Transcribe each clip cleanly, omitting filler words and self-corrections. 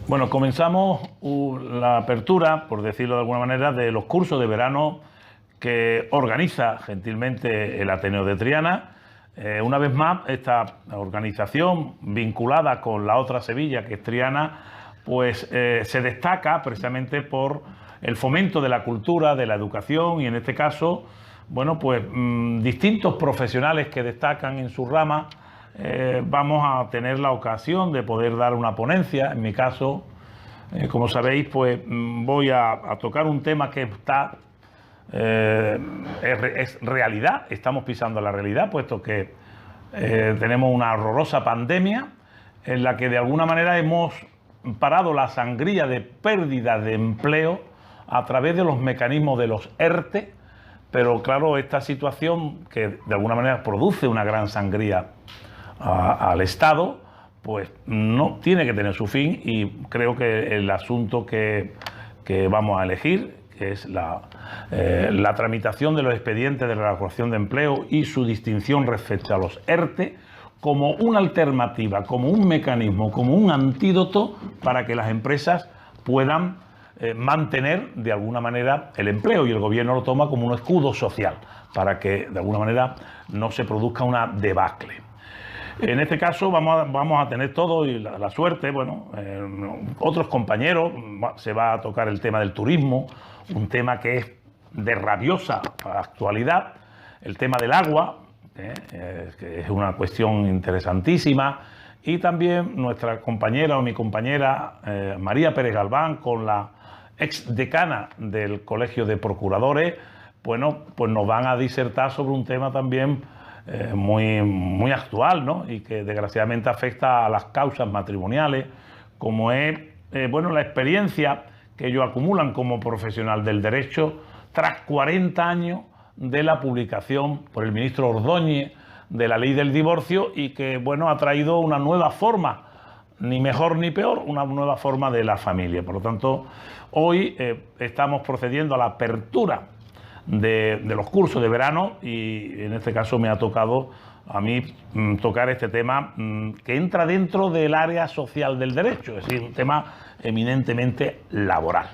Bueno, comenzamos la apertura, por decirlo de alguna manera, de los cursos de verano que organiza gentilmente el Ateneo de Triana. Una vez más, esta organización vinculada con la otra Sevilla, que es Triana, pues se destaca precisamente por el fomento de la cultura, de la educación y en este caso, bueno, pues distintos profesionales que destacan en su rama. Vamos a tener la ocasión de poder dar una ponencia. En mi caso, como sabéis, pues voy a tocar un tema que está es realidad. Estamos pisando la realidad, puesto que tenemos una horrorosa pandemia en la que de alguna manera hemos parado la sangría de pérdida de empleo a través de los mecanismos de los ERTE, pero claro, esta situación que de alguna manera produce una gran sangría al Estado, pues no tiene que tener su fin, y creo que el asunto que vamos a elegir, que es la tramitación de los expedientes de regulación de empleo y su distinción respecto a los ERTE, como una alternativa, como un mecanismo, como un antídoto para que las empresas puedan mantener de alguna manera el empleo, y el gobierno lo toma como un escudo social para que de alguna manera no se produzca una debacle. En este caso vamos a tener todo y la suerte, bueno, otros compañeros, se va a tocar el tema del turismo, un tema que es de rabiosa actualidad, el tema del agua, que es una cuestión interesantísima, y también nuestra compañera o mi compañera María Pérez Galván, con la ex decana del Colegio de Procuradores, bueno, pues nos van a disertar sobre un tema también muy actual, ¿no? Y que desgraciadamente afecta a las causas matrimoniales, como es bueno, la experiencia que ellos acumulan como profesional del derecho tras 40 años de la publicación por el ministro Ordóñez de la ley del divorcio, y que bueno, ha traído una nueva forma, ni mejor ni peor, una nueva forma de la familia. Por lo tanto, hoy estamos procediendo a la apertura de los cursos de verano, y en este caso me ha tocado a mí tocar este tema que entra dentro del área social del derecho, es decir, un tema eminentemente laboral.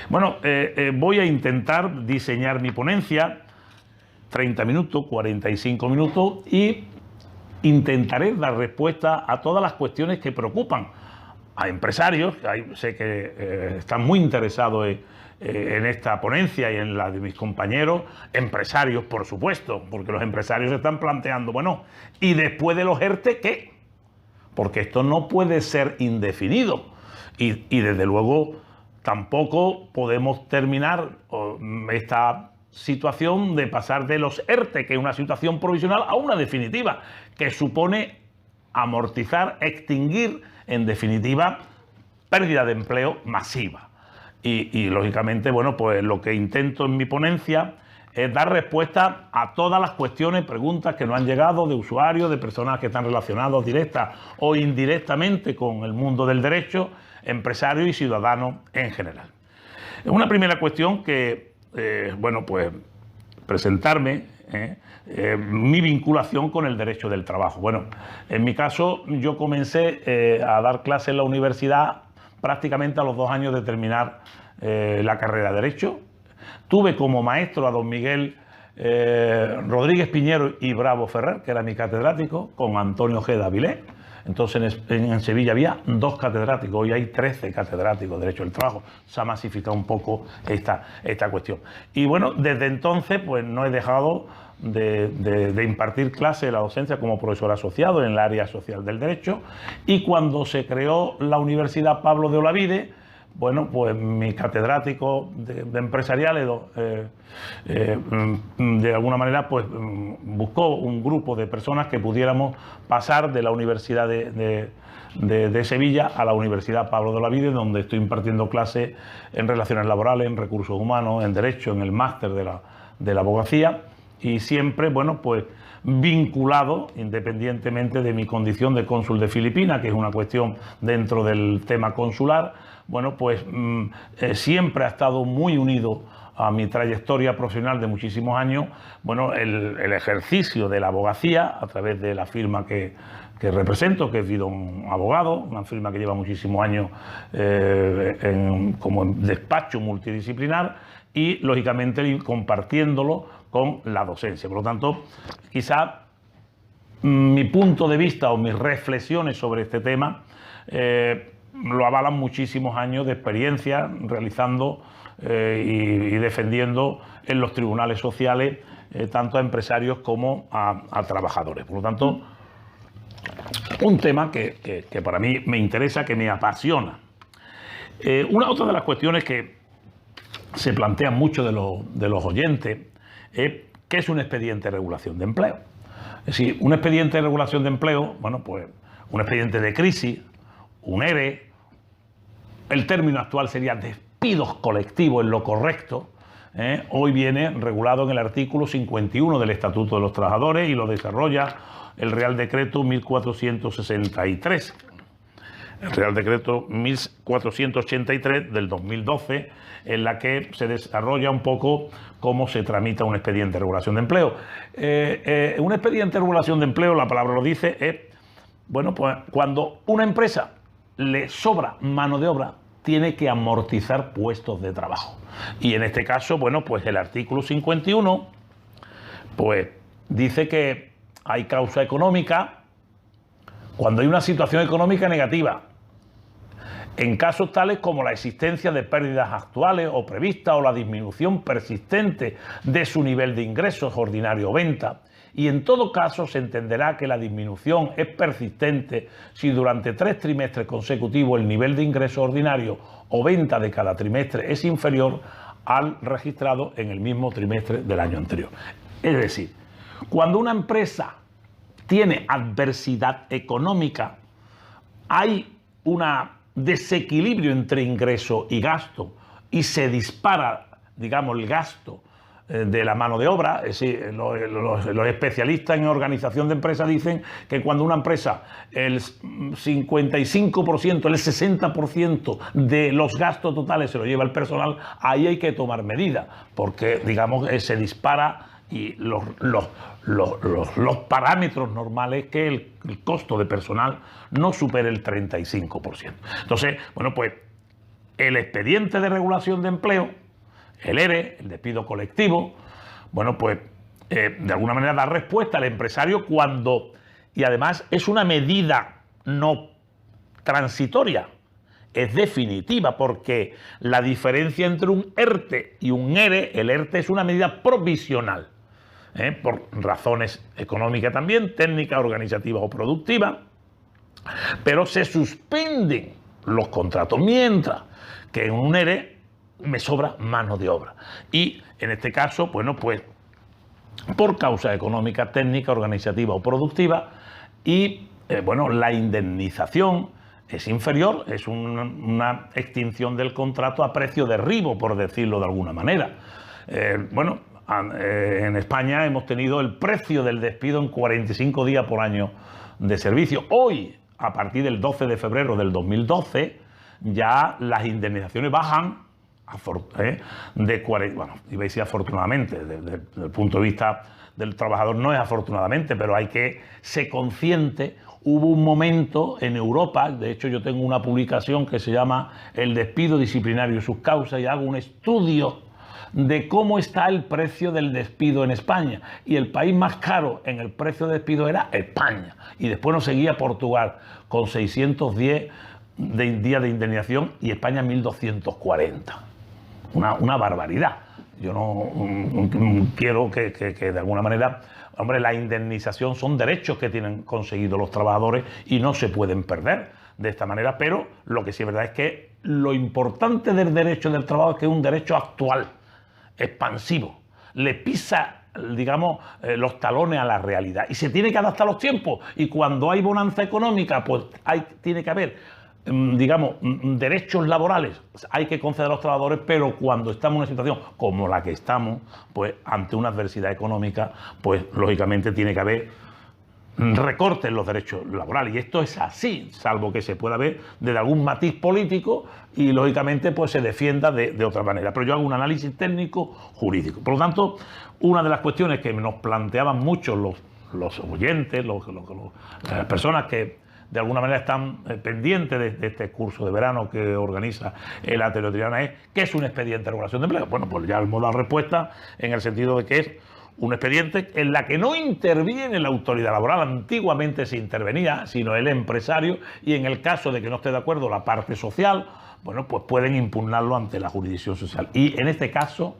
Bueno, voy a intentar diseñar mi ponencia, 30 minutos, 45 minutos, y intentaré dar respuesta a todas las cuestiones que preocupan a empresarios. Sé que están muy interesados en esta ponencia y en la de mis compañeros, empresarios, por supuesto, porque los empresarios se están planteando, bueno, ¿y después de los ERTE qué? Porque esto no puede ser indefinido, y desde luego tampoco podemos terminar esta situación de pasar de los ERTE, que es una situación provisional, a una definitiva, que supone amortizar, extinguir, en definitiva, pérdida de empleo masiva. Y lógicamente, bueno, pues lo que intento en mi ponencia es dar respuesta a todas las cuestiones, preguntas que nos han llegado de usuarios, de personas que están relacionados directa o indirectamente con el mundo del derecho, empresarios y ciudadanos en general. Una primera cuestión que, bueno, pues presentarme mi vinculación con el derecho del trabajo. Bueno, en mi caso yo comencé a dar clases en la universidad prácticamente a los 2 años de terminar la carrera de Derecho. Tuve como maestro a don Miguel Rodríguez Piñero y Bravo Ferrer, que era mi catedrático, con Antonio Ojeda Vilés. Entonces en Sevilla había 2 catedráticos, hoy hay 13 catedráticos de Derecho del Trabajo. Se ha masificado un poco esta cuestión. Y bueno, desde entonces pues no he dejado de impartir clases de la docencia como profesor asociado en el área social del derecho, y cuando se creó la Universidad Pablo de Olavide, bueno, pues mi catedrático de empresariales de alguna manera pues buscó un grupo de personas que pudiéramos pasar de la Universidad de Sevilla a la Universidad Pablo de Olavide, donde estoy impartiendo clases en relaciones laborales, en recursos humanos, en derecho, en el máster de la abogacía, y siempre, bueno, pues vinculado, independientemente de mi condición de cónsul de Filipinas, que es una cuestión dentro del tema consular, bueno, pues siempre ha estado muy unido a mi trayectoria profesional de muchísimos años, bueno, el ejercicio de la abogacía a través de la firma que represento, que es Vidón Abogado, una firma que lleva muchísimos años como despacho multidisciplinar y, lógicamente, compartiéndolo con la docencia. Por lo tanto, quizá mi punto de vista o mis reflexiones sobre este tema lo avalan muchísimos años de experiencia realizando y defendiendo en los tribunales sociales tanto a empresarios como a trabajadores. Por lo tanto, un tema que para mí me interesa, que me apasiona. Otra de las cuestiones que se plantean mucho de los oyentes es ¿qué es un expediente de regulación de empleo? Es decir, un expediente de regulación de empleo, bueno, pues un expediente de crisis, un ERE, el término actual sería despidos colectivos, en lo correcto. Hoy viene regulado en el artículo 51 del Estatuto de los Trabajadores y lo desarrolla el Real Decreto 1463. El Real Decreto 1483 del 2012, en la que se desarrolla un poco cómo se tramita un expediente de regulación de empleo. Un expediente de regulación de empleo, la palabra lo dice, es, bueno, pues cuando una empresa le sobra mano de obra, tiene que amortizar puestos de trabajo. Y en este caso, bueno, pues el artículo 51, pues dice que hay causa económica cuando hay una situación económica negativa, en casos tales como la existencia de pérdidas actuales o previstas o la disminución persistente de su nivel de ingresos ordinario o venta. Y en todo caso se entenderá que la disminución es persistente si durante 3 trimestres consecutivos el nivel de ingreso ordinario o venta de cada trimestre es inferior al registrado en el mismo trimestre del año anterior. Es decir, cuando una empresa tiene adversidad económica, hay un desequilibrio entre ingreso y gasto y se dispara, digamos, el gasto de la mano de obra. Es decir, los especialistas en organización de empresas dicen que cuando una empresa el 55%, el 60% de los gastos totales se lo lleva el personal, ahí hay que tomar medidas, porque, digamos, se dispara y los parámetros normales que el costo de personal no supere el 35%. Entonces, bueno, pues el expediente de regulación de empleo, el ERE, el despido colectivo, bueno, pues de alguna manera da respuesta al empresario cuando, y además es una medida no transitoria, es definitiva, porque la diferencia entre un ERTE y un ERE, el ERTE es una medida provisional, por razones económicas también, técnicas, organizativas o productivas, pero se suspenden los contratos, mientras que en un ERE me sobra mano de obra. Y en este caso, bueno, pues por causa económica, técnica, organizativa o productiva, y bueno, la indemnización es inferior, es una extinción del contrato a precio de derribo, por decirlo de alguna manera. En España hemos tenido el precio del despido en 45 días por año de servicio. Hoy, a partir del 12 de febrero del 2012, ya las indemnizaciones bajan bueno, iba a decir afortunadamente, desde el punto de vista del trabajador no es afortunadamente, pero hay que ser consciente. Hubo un momento en Europa, de hecho yo tengo una publicación que se llama El despido disciplinario y sus causas, y hago un estudio de cómo está el precio del despido en España, y el país más caro en el precio de despido era España, y después nos seguía Portugal con 610 días de indemnización y España 1240. Una barbaridad. Yo no quiero que de alguna manera, hombre, la indemnización son derechos que tienen conseguido los trabajadores y no se pueden perder de esta manera, pero lo que sí es verdad es que lo importante del derecho del trabajo es que es un derecho actual, expansivo, le pisa, digamos, los talones a la realidad y se tiene que adaptar a los tiempos, y cuando hay bonanza económica, pues tiene que haber, digamos, derechos laborales, hay que conceder a los trabajadores, pero cuando estamos en una situación como la que estamos, pues ante una adversidad económica, pues lógicamente tiene que haber recortes en los derechos laborales, y esto es así, salvo que se pueda ver desde algún matiz político y lógicamente pues se defienda de otra manera, pero yo hago un análisis técnico jurídico. Por lo tanto, una de las cuestiones que nos planteaban mucho los oyentes, las personas que de alguna manera están pendientes de este curso de verano que organiza el Ateneo Triana es ¿qué es un expediente de regulación de empleo? Bueno, pues ya hemos dado respuesta en el sentido de que es un expediente en la que no interviene la autoridad laboral. Antiguamente se intervenía, sino el empresario, y en el caso de que no esté de acuerdo la parte social, bueno, pues pueden impugnarlo ante la jurisdicción social. Y en este caso,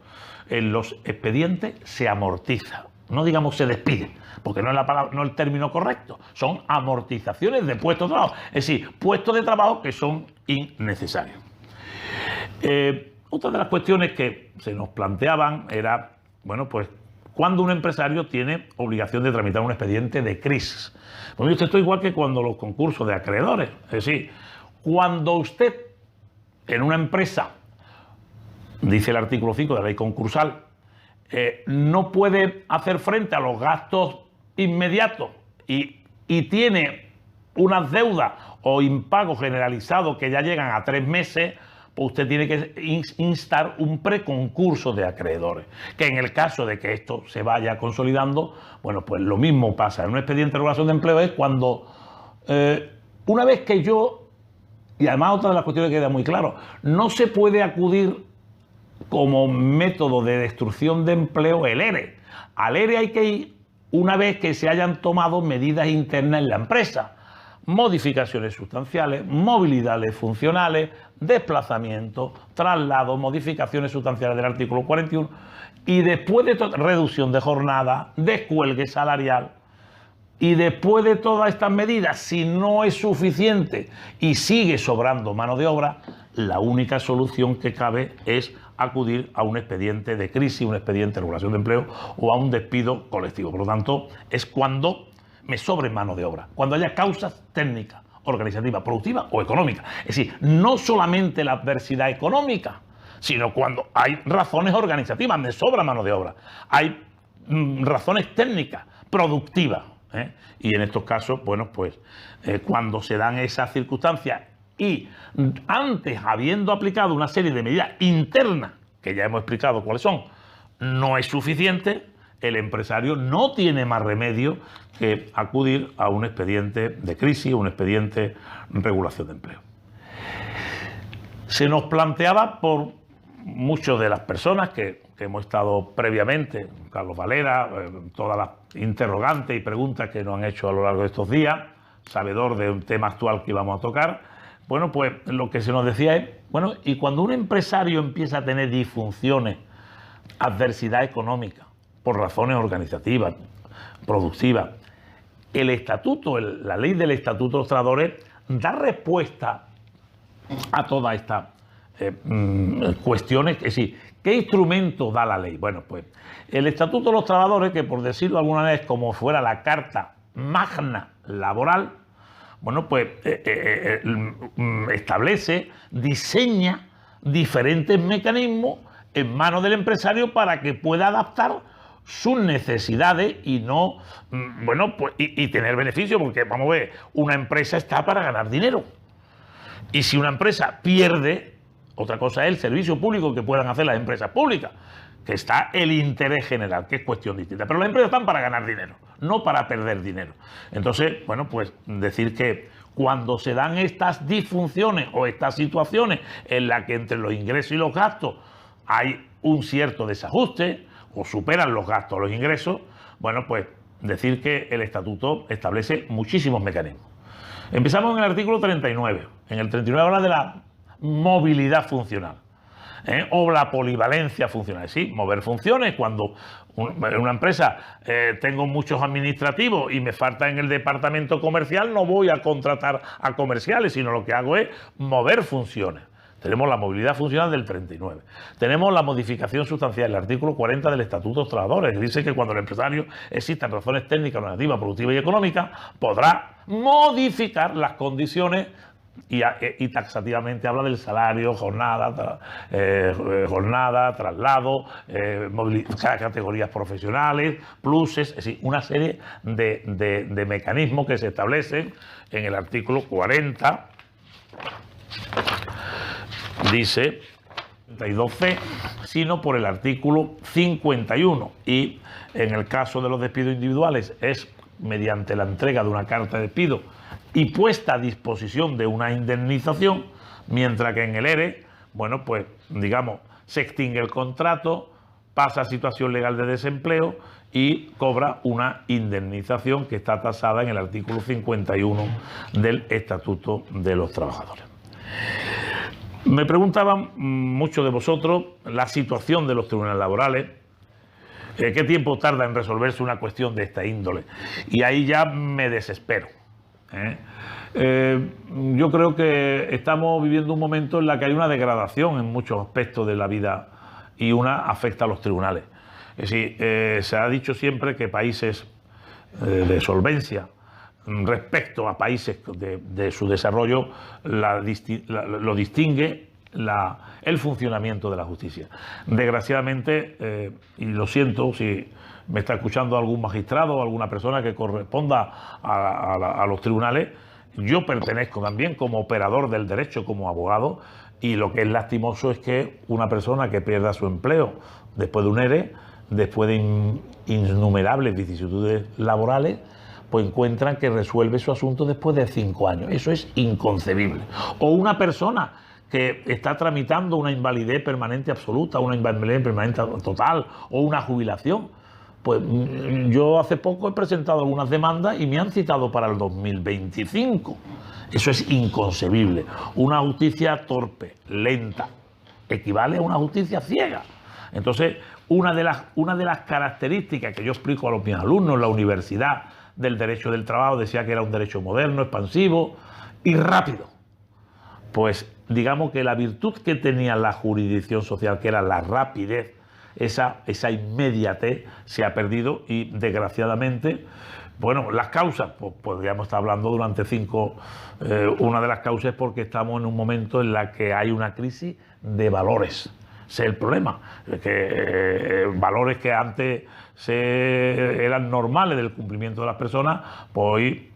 en los expedientes se amortiza, no digamos se despide, porque no es la palabra, no es el término correcto, son amortizaciones de puestos de trabajo, es decir, puestos de trabajo que son innecesarios. Otra de las cuestiones que se nos planteaban era, bueno, pues, cuando un empresario tiene obligación de tramitar un expediente de crisis. Pues esto es igual que cuando los concursos de acreedores, es decir, cuando usted en una empresa, dice el artículo 5 de la ley concursal, no puede hacer frente a los gastos inmediatos y tiene unas deudas o impagos generalizados que ya llegan a 3 meses, pues usted tiene que instar un preconcurso de acreedores, que en el caso de que esto se vaya consolidando, bueno, pues lo mismo pasa. En un expediente de regulación de empleo es cuando, una vez que yo, y además otra de las cuestiones que queda muy claro, no se puede acudir como método de destrucción de empleo el ERE. Al ERE hay que ir una vez que se hayan tomado medidas internas en la empresa. Modificaciones sustanciales, movilidades funcionales, desplazamiento, traslado, modificaciones sustanciales del artículo 41 y después de reducción de jornada, descuelgue salarial. Y después de todas estas medidas, si no es suficiente y sigue sobrando mano de obra, la única solución que cabe es acudir a un expediente de crisis, un expediente de regulación de empleo o a un despido colectivo. Por lo tanto, es cuando me sobre mano de obra, cuando haya causas técnicas, organizativas, productivas o económicas. Es decir, no solamente la adversidad económica, sino cuando hay razones organizativas, me sobra mano de obra, hay razones técnicas, productivas. Y en estos casos, bueno, pues cuando se dan esas circunstancias y antes, habiendo aplicado una serie de medidas internas, que ya hemos explicado cuáles son, no es suficiente, el empresario no tiene más remedio que acudir a un expediente de crisis, un expediente de regulación de empleo. Se nos planteaba por muchas de las personas que hemos estado previamente, Carlos Valera, todas las interrogantes y preguntas que nos han hecho a lo largo de estos días, sabedor de un tema actual que íbamos a tocar, bueno, pues lo que se nos decía es, bueno, y cuando un empresario empieza a tener disfunciones, adversidad económica, por razones organizativas, productivas, el estatuto, la ley del Estatuto de los Trabajadores da respuesta a todas estas cuestiones, es decir, ¿qué instrumento da la ley? Bueno, pues el Estatuto de los Trabajadores, que por decirlo de alguna manera es como fuera la Carta Magna Laboral, bueno, pues establece, diseña diferentes mecanismos en manos del empresario para que pueda adaptar sus necesidades y no, bueno, pues y tener beneficio, porque vamos a ver, una empresa está para ganar dinero. Y si una empresa pierde, otra cosa es el servicio público que puedan hacer las empresas públicas, que está el interés general, que es cuestión distinta. Pero las empresas están para ganar dinero, no para perder dinero. Entonces, bueno, pues decir que cuando se dan estas disfunciones o estas situaciones en las que entre los ingresos y los gastos hay un cierto desajuste o superan los gastos los ingresos, bueno, pues decir que el estatuto establece muchísimos mecanismos. Empezamos en el artículo 39. En el 39 habla de la movilidad funcional. O la polivalencia funcional. Sí, mover funciones. Cuando en una empresa tengo muchos administrativos y me falta en el departamento comercial, no voy a contratar a comerciales, sino lo que hago es mover funciones. Tenemos la movilidad funcional del 39. Tenemos la modificación sustancial, el artículo 40 del Estatuto de los Trabajadores. Dice que cuando el empresario existan razones técnicas, organizativas, productivas y económicas, podrá modificar las condiciones y taxativamente habla del salario, jornada, traslado, categorías profesionales, pluses, es decir, una serie de mecanismos que se establecen en el artículo 40. Dice 32C, sino por el artículo 51 y en el caso de los despidos individuales es mediante la entrega de una carta de despido y puesta a disposición de una indemnización, mientras que en el ERE, bueno, pues digamos, se extingue el contrato, pasa a situación legal de desempleo y cobra una indemnización que está tasada en el artículo 51 del Estatuto de los Trabajadores. Me preguntaban muchos de vosotros la situación de los tribunales laborales, qué tiempo tarda en resolverse una cuestión de esta índole, y ahí ya me desespero. Yo creo que estamos viviendo un momento en el que hay una degradación en muchos aspectos de la vida y una afecta a los tribunales. Es decir, se ha dicho siempre que países de solvencia respecto a países de su desarrollo lo distingue el funcionamiento de la justicia. Desgraciadamente, y lo siento si me está escuchando algún magistrado o alguna persona que corresponda a los tribunales, yo pertenezco también como operador del derecho, como abogado, y lo que es lastimoso es que una persona que pierda su empleo después de un ERE, después de innumerables vicisitudes laborales, pues encuentran que resuelve su asunto después de 5 años. Eso es inconcebible. O una persona que está tramitando una invalidez permanente absoluta, una invalidez permanente total o una jubilación. Pues yo hace poco he presentado algunas demandas y me han citado para el 2025. Eso es inconcebible. Una justicia torpe, lenta, equivale a una justicia ciega. Entonces, una de las características que yo explico a los mis alumnos en la universidad del derecho del trabajo, decía que era un derecho moderno, expansivo y rápido. Pues digamos que la virtud que tenía la jurisdicción social, que era la rapidez, esa inmediatez se ha perdido y desgraciadamente, bueno, las causas, pues podríamos estar hablando durante 5, una de las causas es porque estamos en un momento en la que hay una crisis de valores. Ese es el problema, que valores que antes eran normales del cumplimiento de las personas, pues hoy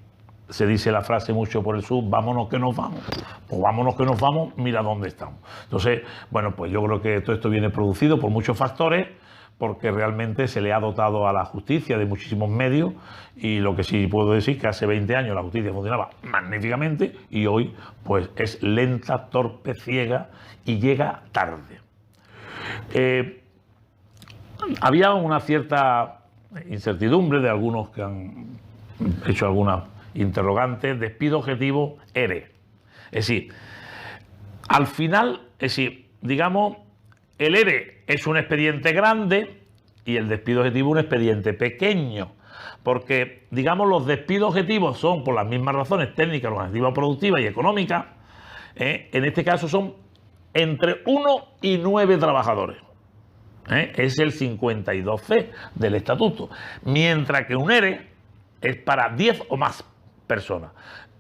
se dice la frase mucho por el sur, vámonos que nos vamos. Pues vámonos que nos vamos, mira dónde estamos. Entonces, bueno, pues yo creo que todo esto viene producido por muchos factores, porque realmente se le ha dotado a la justicia de muchísimos medios, y lo que sí puedo decir es que hace 20 años la justicia funcionaba magníficamente y hoy pues es lenta, torpe, ciega y llega tarde. Había una cierta incertidumbre de algunos que han hecho algunas interrogantes, despido objetivo, ERE. Es decir, al final, digamos, el ERE es un expediente grande y el despido objetivo un expediente pequeño, porque, digamos, los despidos objetivos son por las mismas razones técnicas, organizativas, productivas y económicas. En este caso son entre 1 y 9 trabajadores. Es el 52C del estatuto, mientras que un ERE es para 10 o más personas.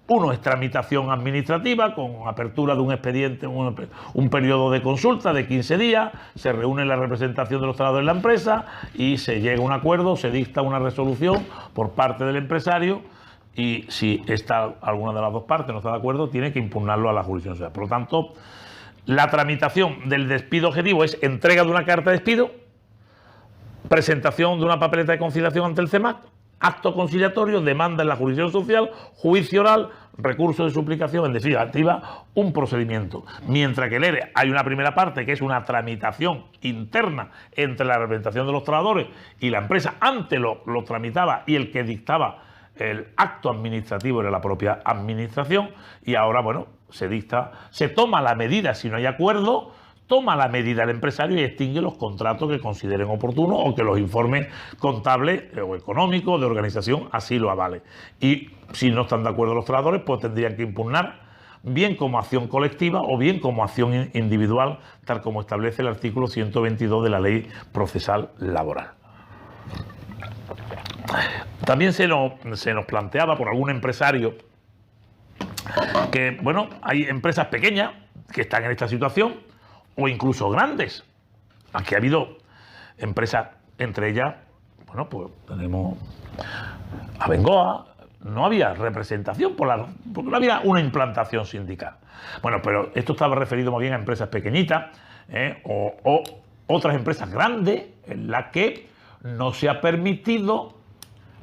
Uno es tramitación administrativa con apertura de un expediente, un periodo de consulta de 15 días, se reúne la representación de los trabajadores de la empresa y se llega a un acuerdo, se dicta una resolución por parte del empresario y si alguna de las dos partes no está de acuerdo, tiene que impugnarlo a la jurisdicción social. Por lo tanto, la tramitación del despido objetivo es entrega de una carta de despido, presentación de una papeleta de conciliación ante el CEMAC, acto conciliatorio, demanda en la jurisdicción social, juicio oral, recurso de suplicación, en definitiva, un procedimiento. Mientras que el ERE hay una primera parte que es una tramitación interna entre la representación de los trabajadores y la empresa, antes lo tramitaba y el que dictaba el acto administrativo era la propia administración, y ahora, bueno, se toma la medida si no hay acuerdo, toma la medida el empresario y extingue los contratos que consideren oportunos o que los informes contables o económicos de organización así lo avalen. Y si no están de acuerdo los trabajadores, pues tendrían que impugnar bien como acción colectiva o bien como acción individual, tal como establece el artículo 122 de la Ley Procesal Laboral. También se nos planteaba por algún empresario que, bueno, hay empresas pequeñas que están en esta situación, o incluso grandes. Aquí ha habido empresas, entre ellas, bueno, pues tenemos Abengoa, no había representación porque no había una implantación sindical. Bueno, pero esto estaba referido más bien a empresas pequeñitas o otras empresas grandes en las que no se ha permitido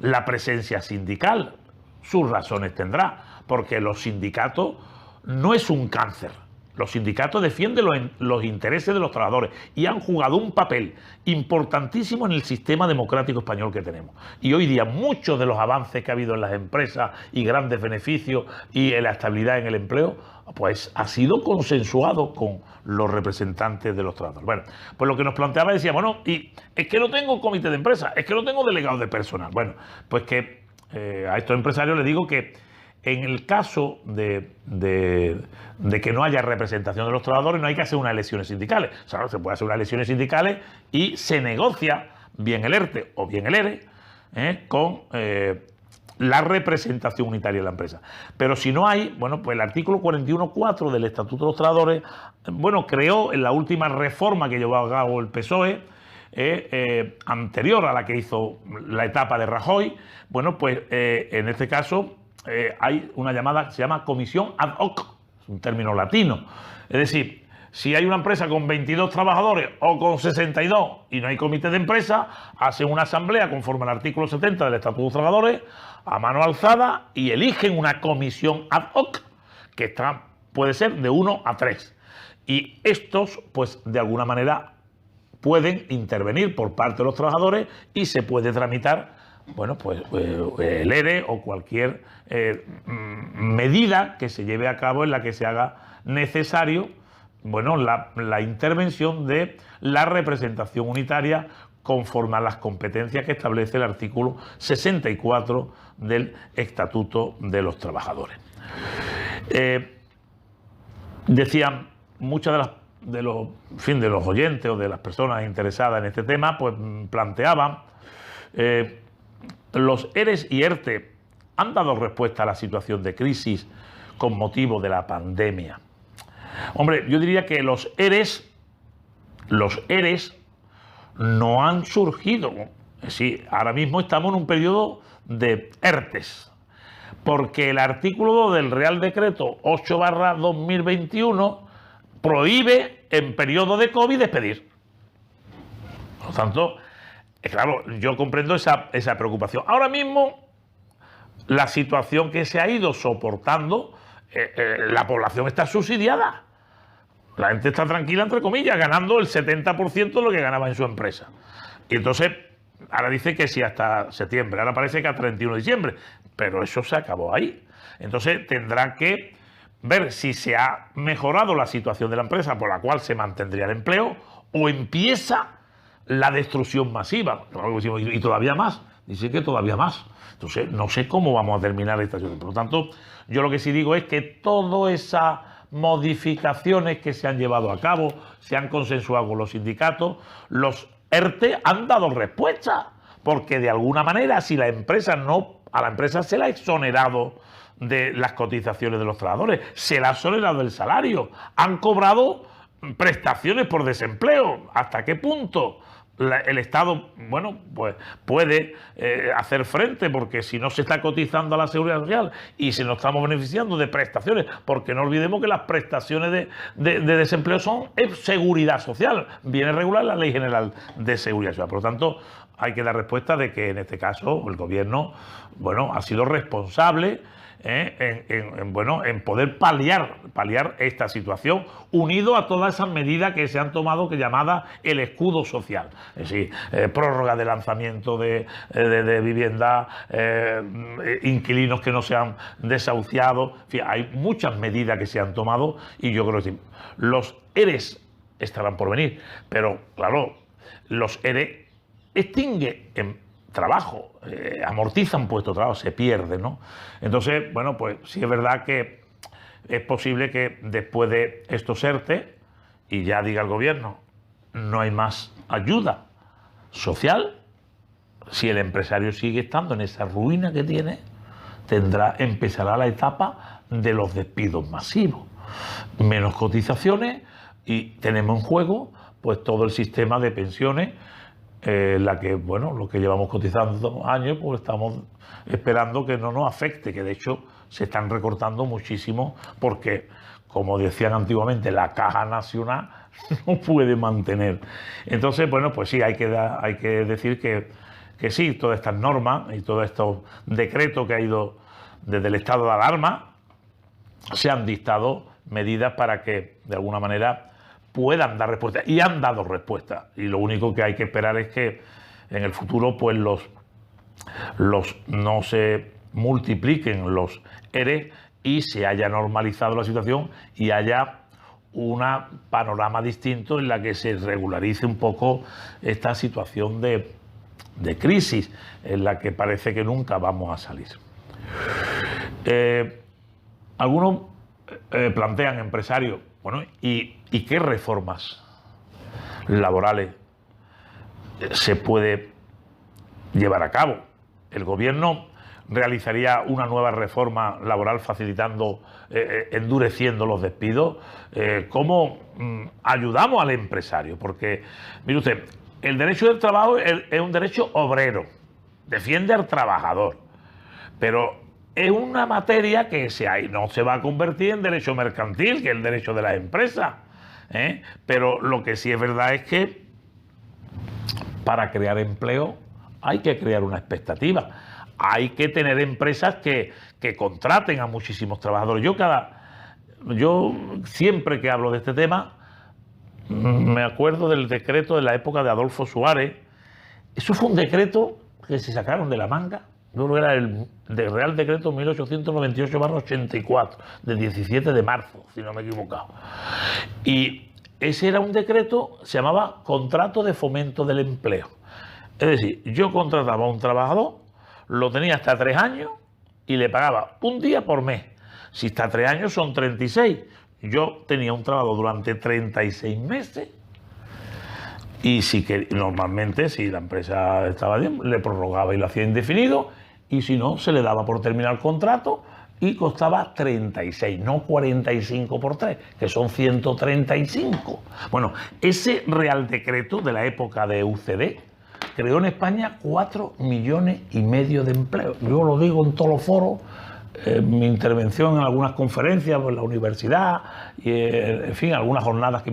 La presencia sindical, sus razones tendrá, porque los sindicatos no es un cáncer. Los sindicatos defienden los intereses de los trabajadores y han jugado un papel importantísimo en el sistema democrático español que tenemos. Y hoy día muchos de los avances que ha habido en las empresas y grandes beneficios y en la estabilidad en el empleo, pues ha sido consensuado con los representantes de los trabajadores. Bueno, pues lo que nos planteaba decía, bueno, y es que no tengo comité de empresa, es que no tengo delegado de personal. Bueno, pues que a estos empresarios les digo que en el caso de que no haya representación de los trabajadores, no hay que hacer unas elecciones sindicales. O sea, se puede hacer unas elecciones sindicales y se negocia bien el ERTE o bien el ERE con la representación unitaria de la empresa. Pero si no hay, bueno, pues el artículo 41.4 del Estatuto de los Trabajadores, bueno, creó en la última reforma que llevó a cabo el PSOE, anterior a la que hizo la etapa de Rajoy, bueno, pues en este caso hay una llamada que se llama comisión ad hoc, es un término latino. Es decir, si hay una empresa con 22 trabajadores o con 62 y no hay comité de empresa, hacen una asamblea conforme al artículo 70 del Estatuto de los Trabajadores a mano alzada y eligen una comisión ad hoc que puede ser de 1 a 3. Y estos, pues de alguna manera, pueden intervenir por parte de los trabajadores y se puede tramitar, bueno, pues el ERE o cualquier medida que se lleve a cabo en la que se haga necesario, bueno, la intervención de la representación unitaria conforme a las competencias que establece el artículo 64 del Estatuto de los Trabajadores. Decían muchas de los oyentes o de las personas interesadas en este tema, pues planteaban los ERES y ERTE han dado respuesta a la situación de crisis con motivo de la pandemia. Hombre, yo diría que los ERES no han surgido. Sí, ahora mismo estamos en un periodo de ERTES, porque el artículo 2 del Real Decreto 8/2021 prohíbe en periodo de COVID despedir. Por lo tanto, claro, yo comprendo esa preocupación. Ahora mismo, la situación que se ha ido soportando, la población está subsidiada. La gente está tranquila, entre comillas, ganando el 70% de lo que ganaba en su empresa. Y entonces, ahora dice que sí hasta septiembre, ahora parece que a 31 de diciembre, pero eso se acabó ahí. Entonces tendrá que ver si se ha mejorado la situación de la empresa por la cual se mantendría el empleo o empieza la destrucción masiva. Y todavía más, dice que todavía más. Entonces no sé cómo vamos a terminar esta situación. Por lo tanto, yo lo que sí digo es que todas esas modificaciones que se han llevado a cabo, se han consensuado con los sindicatos, los ERTE han dado respuesta, porque de alguna manera si la empresa a la empresa se la ha exonerado de las cotizaciones de los trabajadores, se la ha exonerado del salario, han cobrado prestaciones por desempleo. ¿Hasta qué punto el Estado, bueno, pues puede hacer frente? Porque si no se está cotizando a la Seguridad Social y si nos estamos beneficiando de prestaciones, porque no olvidemos que las prestaciones de desempleo son seguridad social, viene regular la Ley General de Seguridad Social. Por lo tanto, hay que dar respuesta de que en este caso el Gobierno, bueno, ha sido responsable en poder paliar esta situación, unido a todas esas medidas que se han tomado, que llamadas el escudo social. Es decir, prórroga de lanzamiento de vivienda, inquilinos que no se han desahuciado. En fin, hay muchas medidas que se han tomado y yo creo que sí, los ERES estarán por venir, pero claro, los ERE extinguen en trabajo, amortizan puestos de trabajo, se pierden, ¿no? Entonces, bueno, pues sí es verdad que es posible que después de estos ERTE, y ya diga el Gobierno, no hay más ayuda social, si el empresario sigue estando en esa ruina que tiene, empezará la etapa de los despidos masivos, menos cotizaciones y tenemos en juego pues todo el sistema de pensiones, la que, bueno, lo que llevamos cotizando años, pues estamos esperando que no nos afecte, que de hecho se están recortando muchísimo porque, como decían antiguamente, la Caja Nacional no puede mantener. Entonces, bueno, pues sí, hay que decir que que sí, todas estas normas y todos estos decretos que ha ido desde el estado de alarma, se han dictado medidas para que, de alguna manera, puedan dar respuesta. Y han dado respuesta. Y lo único que hay que esperar es que en el futuro, pues no se multipliquen los ERE y se haya normalizado la situación y haya un panorama distinto en la que se regularice un poco esta situación de crisis en la que parece que nunca vamos a salir. Algunos plantean, empresarios, bueno, ¿y qué reformas laborales se puede llevar a cabo? El gobierno realizaría una nueva reforma laboral facilitando, endureciendo los despidos. ¿Cómo ayudamos al empresario? Porque, mire usted, el derecho del trabajo es un derecho obrero, defiende al trabajador, pero es una materia que no se va a convertir en derecho mercantil, que es el derecho de las empresas, pero lo que sí es verdad es que para crear empleo hay que crear una expectativa. Hay que tener empresas que contraten a muchísimos trabajadores. Yo siempre que hablo de este tema me acuerdo del decreto de la época de Adolfo Suárez. Eso fue un decreto que se sacaron de la manga. Yo creo que era el Real Decreto 1898/84, del 17 de marzo, si no me he equivocado. Y ese era un decreto, se llamaba Contrato de Fomento del Empleo. Es decir, yo contrataba a un trabajador, lo tenía hasta 3 años y le pagaba un día por mes. Si está 3 años son 36. Yo tenía un trabajador durante 36 meses y normalmente, si la empresa estaba bien, le prorrogaba y lo hacía indefinido, y si no, se le daba por terminar el contrato y costaba 36, no 45 por 3, que son 135. Bueno, ese Real Decreto de la época de UCD creó en España 4,5 millones de empleos. Yo lo digo en todos los foros, mi intervención en algunas conferencias en la universidad, y, en fin, algunas jornadas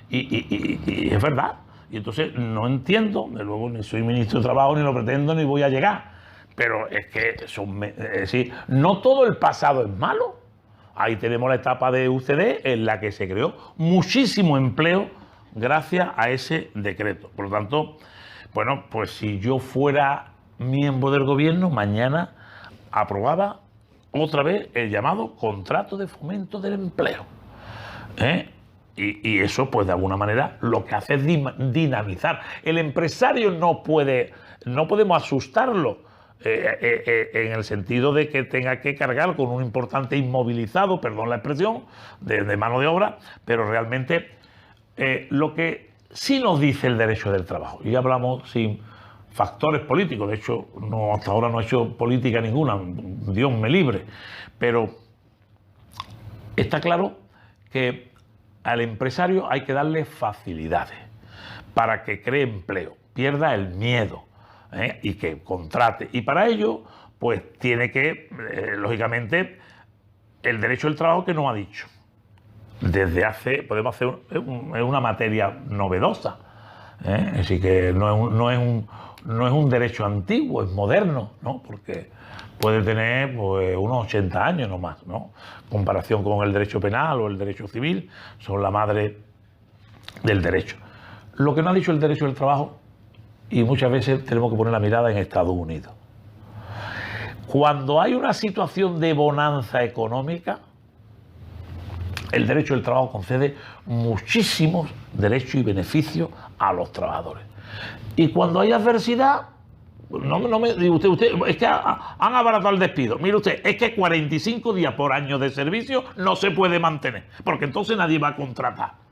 y es verdad. Y entonces no entiendo, de luego ni soy ministro de Trabajo, ni lo pretendo, ni voy a llegar. Pero es que no todo el pasado es malo. Ahí tenemos la etapa de UCD en la que se creó muchísimo empleo gracias a ese decreto. Por lo tanto, bueno, pues si yo fuera miembro del gobierno, mañana aprobaba otra vez el llamado Contrato de Fomento del Empleo. Y eso, pues de alguna manera, lo que hace es dinamizar. El empresario no podemos asustarlo en el sentido de que tenga que cargar con un importante inmovilizado, perdón la expresión, de mano de obra, pero realmente lo que sí nos dice el derecho del trabajo, y hablamos sin factores políticos, de hecho hasta ahora no he hecho política ninguna, Dios me libre, pero está claro que al empresario hay que darle facilidades para que cree empleo, pierda el miedo, y que contrate. Y para ello, pues tiene que, lógicamente, el derecho del trabajo que nos ha dicho. Desde podemos hacer una materia novedosa. Así que no es un derecho antiguo, es moderno, ¿no? Porque puede tener pues, unos 80 años nomás, ¿no? En comparación con el derecho penal o el derecho civil, son la madre del derecho. Lo que no ha dicho el derecho del trabajo, y muchas veces tenemos que poner la mirada en Estados Unidos. Cuando hay una situación de bonanza económica, el derecho del trabajo concede muchísimos derechos y beneficios a los trabajadores. Y cuando hay adversidad, no me diga usted, es que han abaratado el despido. Mire usted, es que 45 días por año de servicio no se puede mantener, porque entonces nadie va a contratar.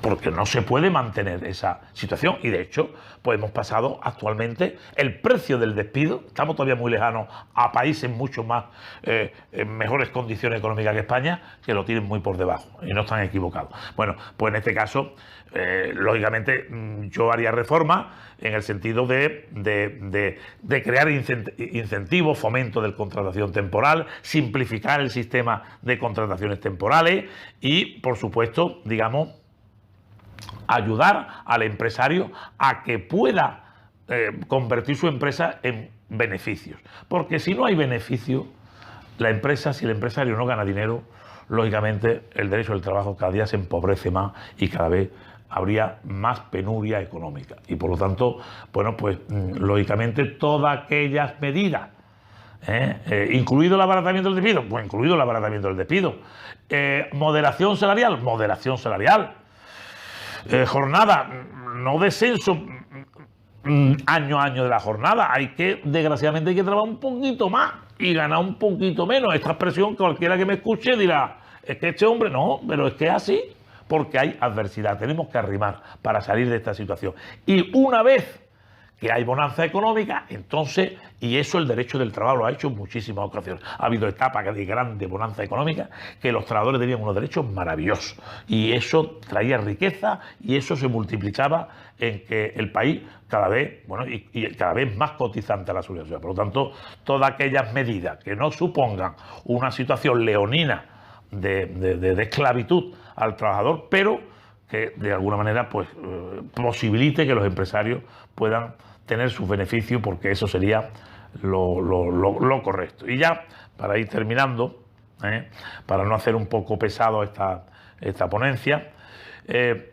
Porque no se puede mantener esa situación. Y de hecho, pues hemos pasado actualmente el precio del despido. Estamos todavía muy lejanos a países mucho más en mejores condiciones económicas que España, que lo tienen muy por debajo y no están equivocados. Bueno, pues en este caso, lógicamente, yo haría reformas en el sentido de crear incentivos, fomento de contratación temporal, simplificar el sistema de contrataciones temporales y, por supuesto, digamos, ayudar al empresario a que pueda convertir su empresa en beneficios. Porque si no hay beneficio, la empresa, si el empresario no gana dinero, lógicamente el derecho del trabajo cada día se empobrece más y cada vez habría más penuria económica. Y por lo tanto, bueno, pues lógicamente todas aquellas medidas, incluido el abaratamiento del despido, pues incluido el abaratamiento del despido, moderación salarial, jornada, no descenso año a año de la jornada, desgraciadamente hay que trabajar un poquito más y ganar un poquito menos. Esta expresión, cualquiera que me escuche dirá, es que este hombre, no, pero es que es así, porque hay adversidad, tenemos que arrimar para salir de esta situación. Y una vez que hay bonanza económica, entonces, y eso el derecho del trabajo lo ha hecho en muchísimas ocasiones. Ha habido etapas de grande bonanza económica que los trabajadores tenían unos derechos maravillosos y eso traía riqueza y eso se multiplicaba en que el país cada vez, bueno, y cada vez más cotizante a la seguridad social. Por lo tanto, todas aquellas medidas que no supongan una situación leonina de esclavitud al trabajador, pero que de alguna manera pues posibilite que los empresarios puedan tener sus beneficios, porque eso sería lo correcto. Y ya, para ir terminando, para no hacer un poco pesado esta ponencia, ¿qué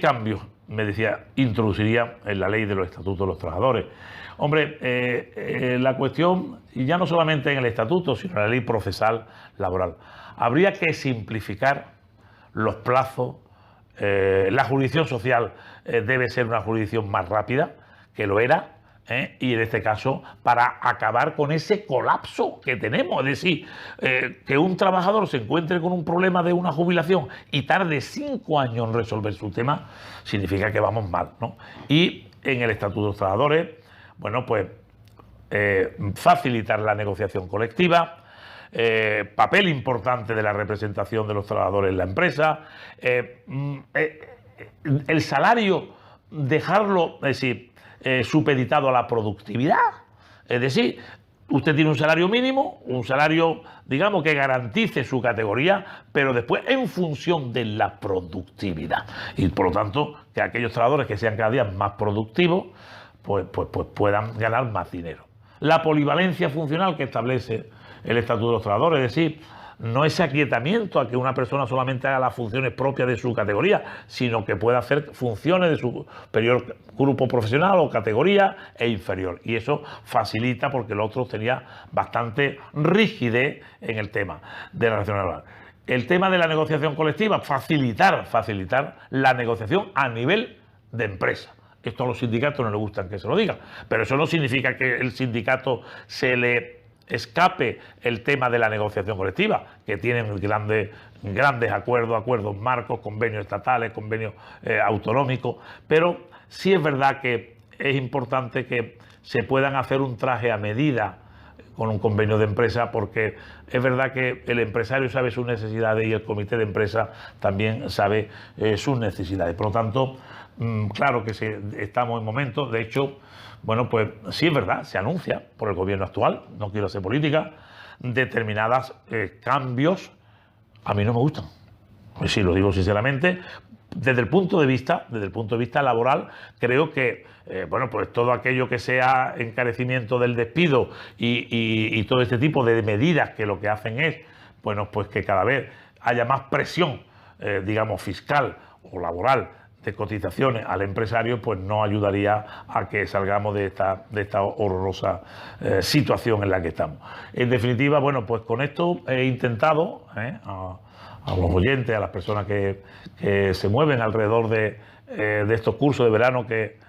cambios, me decía, introduciría en la ley de los estatutos de los trabajadores? Hombre, la cuestión, y ya no solamente en el estatuto, sino en la ley procesal laboral, habría que simplificar los plazos. La jurisdicción social debe ser una jurisdicción más rápida, que lo era, y en este caso para acabar con ese colapso que tenemos. Es decir, que un trabajador se encuentre con un problema de una jubilación y tarde 5 años en resolver su tema, significa que vamos mal, ¿no? Y en el Estatuto de los Trabajadores, bueno, pues facilitar la negociación colectiva, papel importante de la representación de los trabajadores en la empresa, el salario dejarlo, es decir, supeditado a la productividad. Es decir, usted tiene un salario mínimo, un salario, digamos, que garantice su categoría, pero después en función de la productividad. Y por lo tanto, que aquellos trabajadores que sean cada día más productivos, pues puedan ganar más dinero. La polivalencia funcional que establece el Estatuto de los Trabajadores, es decir, no ese aquietamiento a que una persona solamente haga las funciones propias de su categoría, sino que pueda hacer funciones de su superior grupo profesional o categoría e inferior. Y eso facilita, porque el otro tenía bastante rigidez en el tema de la relación laboral. El tema de la negociación colectiva, facilitar la negociación a nivel de empresa. Esto a los sindicatos no les gustan que se lo digan, pero eso no significa que el sindicato se le escape el tema de la negociación colectiva, que tienen grandes acuerdos marcos, convenios estatales, convenios autonómicos, pero sí es verdad que es importante que se puedan hacer un traje a medida con un convenio de empresa, porque es verdad que el empresario sabe sus necesidades y el comité de empresa también sabe sus necesidades. Por lo tanto, claro que estamos en momentos, de hecho, bueno, pues sí es verdad, se anuncia por el gobierno actual, no quiero hacer política, determinados cambios, a mí no me gustan. Pues sí, lo digo sinceramente. Desde el punto de vista laboral, creo que bueno, pues todo aquello que sea encarecimiento del despido y todo este tipo de medidas que lo que hacen es, bueno, pues que cada vez haya más presión, digamos, fiscal o laboral de cotizaciones al empresario, pues no ayudaría a que salgamos de esta horrorosa situación en la que estamos. En definitiva, bueno, pues con esto he intentado a los oyentes, a las personas que se mueven alrededor de estos cursos de verano que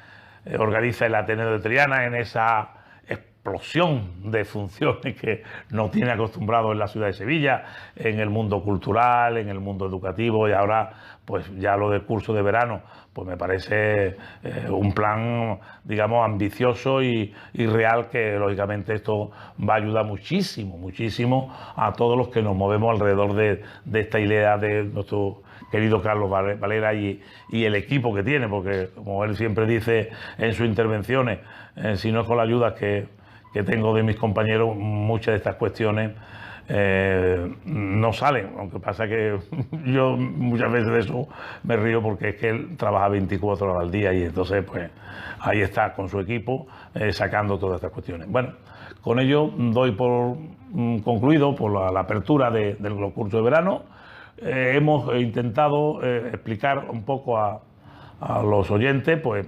organiza el Ateneo de Triana, en esa explosión de funciones que nos tiene acostumbrados en la ciudad de Sevilla, en el mundo cultural, en el mundo educativo, y ahora pues ya lo del curso de verano, pues me parece un plan, digamos, ambicioso y real, que lógicamente esto va a ayudar muchísimo a todos los que nos movemos alrededor de esta idea de nuestro querido Carlos Valera y el equipo que tiene, porque como él siempre dice en sus intervenciones, si no es con la ayuda que que tengo de mis compañeros, muchas de estas cuestiones no salen, aunque pasa que yo muchas veces de eso me río porque es que él trabaja 24 horas al día y entonces pues ahí está con su equipo sacando todas estas cuestiones. Bueno, con ello doy por concluido por la apertura de los cursos de verano. Hemos intentado explicar un poco a los oyentes pues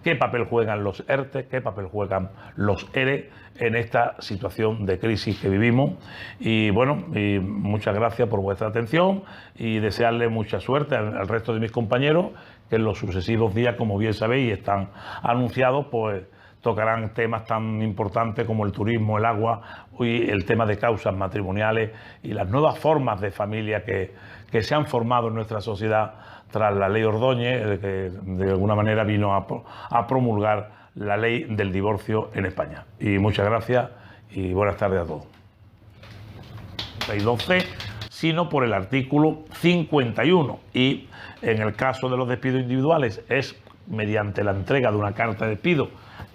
qué papel juegan los ERTE, qué papel juegan los ERE en esta situación de crisis que vivimos. Y bueno, y muchas gracias por vuestra atención y desearle mucha suerte al resto de mis compañeros, que en los sucesivos días, como bien sabéis, están anunciados, pues tocarán temas tan importantes como el turismo, el agua y el tema de causas matrimoniales y las nuevas formas de familia que se han formado en nuestra sociedad tras la ley Ordóñez, que de alguna manera vino a promulgar la ley del divorcio en España. Y muchas gracias y buenas tardes a todos. 12, sino por el artículo 51 y en el caso de los despidos individuales es mediante la entrega de una carta de despido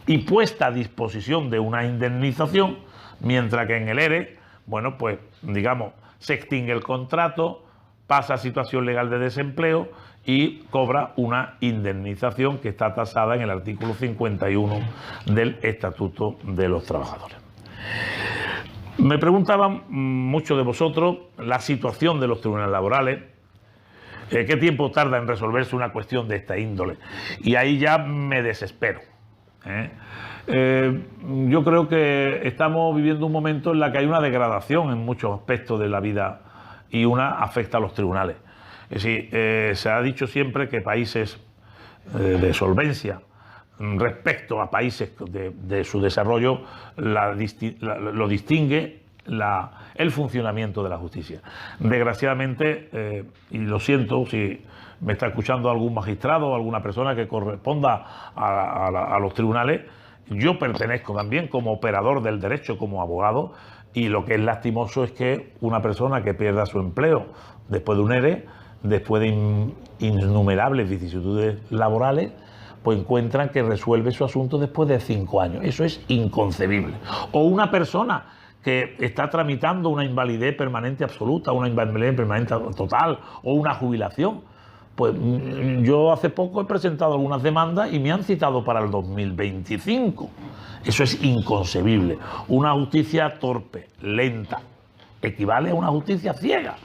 y puesta a disposición de una indemnización, mientras que en el ERE, bueno, pues digamos, se extingue el contrato, pasa a situación legal de desempleo y cobra una indemnización que está tasada en el artículo 51 del Estatuto de los Trabajadores. Me preguntaban muchos de vosotros la situación de los tribunales laborales, qué tiempo tarda en resolverse una cuestión de esta índole, y ahí ya me desespero. Yo creo que estamos viviendo un momento en el que hay una degradación en muchos aspectos de la vida y una afecta a los tribunales. Es decir, se ha dicho siempre que países de solvencia respecto a países de su desarrollo lo distingue el funcionamiento de la justicia. Desgraciadamente, y lo siento si me está escuchando algún magistrado o alguna persona que corresponda a los tribunales, yo pertenezco también como operador del derecho, como abogado, y lo que es lastimoso es que una persona que pierda su empleo después de un ERE, después de innumerables vicisitudes laborales, pues encuentran que resuelve su asunto después de 5 años. Eso es inconcebible. O una persona que está tramitando una invalidez permanente absoluta, una invalidez permanente total o una jubilación. Pues yo hace poco he presentado algunas demandas y me han citado para el 2025. Eso es inconcebible. Una justicia torpe, lenta, equivale a una justicia ciega.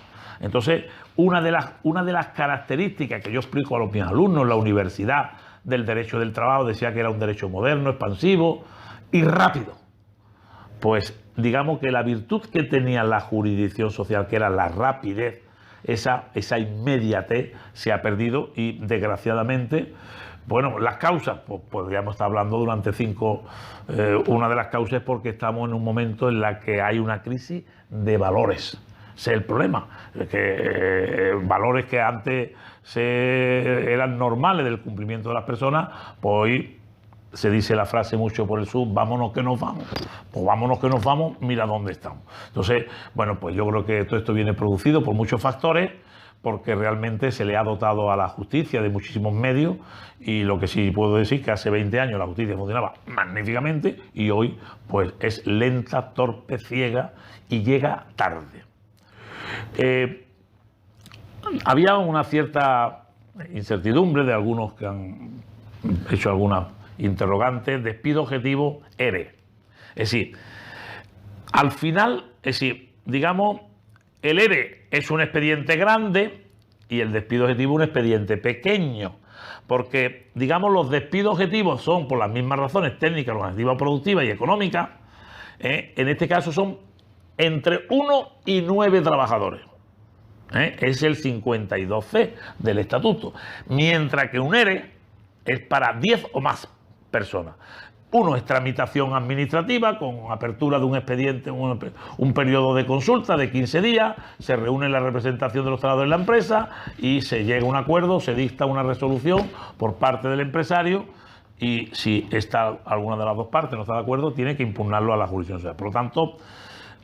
Entonces, una de las características que yo explico a mis alumnos en la universidad del derecho del trabajo, decía que era un derecho moderno, expansivo y rápido. Pues digamos que la virtud que tenía la jurisdicción social, que era la rapidez, esa inmediatez se ha perdido y desgraciadamente, bueno, las causas, pues podríamos estar hablando durante una de las causas es porque estamos en un momento en la que hay una crisis de valores. Ese es el problema, que valores que antes eran normales del cumplimiento de las personas, pues hoy se dice la frase mucho por el sur, vámonos que nos vamos. Pues vámonos que nos vamos, mira dónde estamos. Entonces, bueno, pues yo creo que todo esto viene producido por muchos factores, porque realmente se le ha dotado a la justicia de muchísimos medios, y lo que sí puedo decir que hace 20 años la justicia funcionaba magníficamente y hoy pues es lenta, torpe, ciega y llega tarde. Había una cierta incertidumbre de algunos que han hecho algunas interrogantes. Despido objetivo ERE. Es decir, al final, digamos, el ERE es un expediente grande y el despido objetivo un expediente pequeño, porque, digamos, los despidos objetivos son por las mismas razones técnicas, organizativas, productivas y económicas. En este caso son entre 1 y 9 trabajadores. Es el 52C del estatuto, mientras que un ERE es para 10 o más personas. Uno es tramitación administrativa con apertura de un expediente, un periodo de consulta de 15 días, se reúne la representación de los trabajadores de la empresa y se llega a un acuerdo, se dicta una resolución por parte del empresario y si alguna de las dos partes no está de acuerdo, tiene que impugnarlo a la jurisdicción social. Por lo tanto,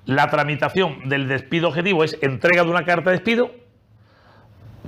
la tramitación del despido objetivo es entrega de una carta de despido,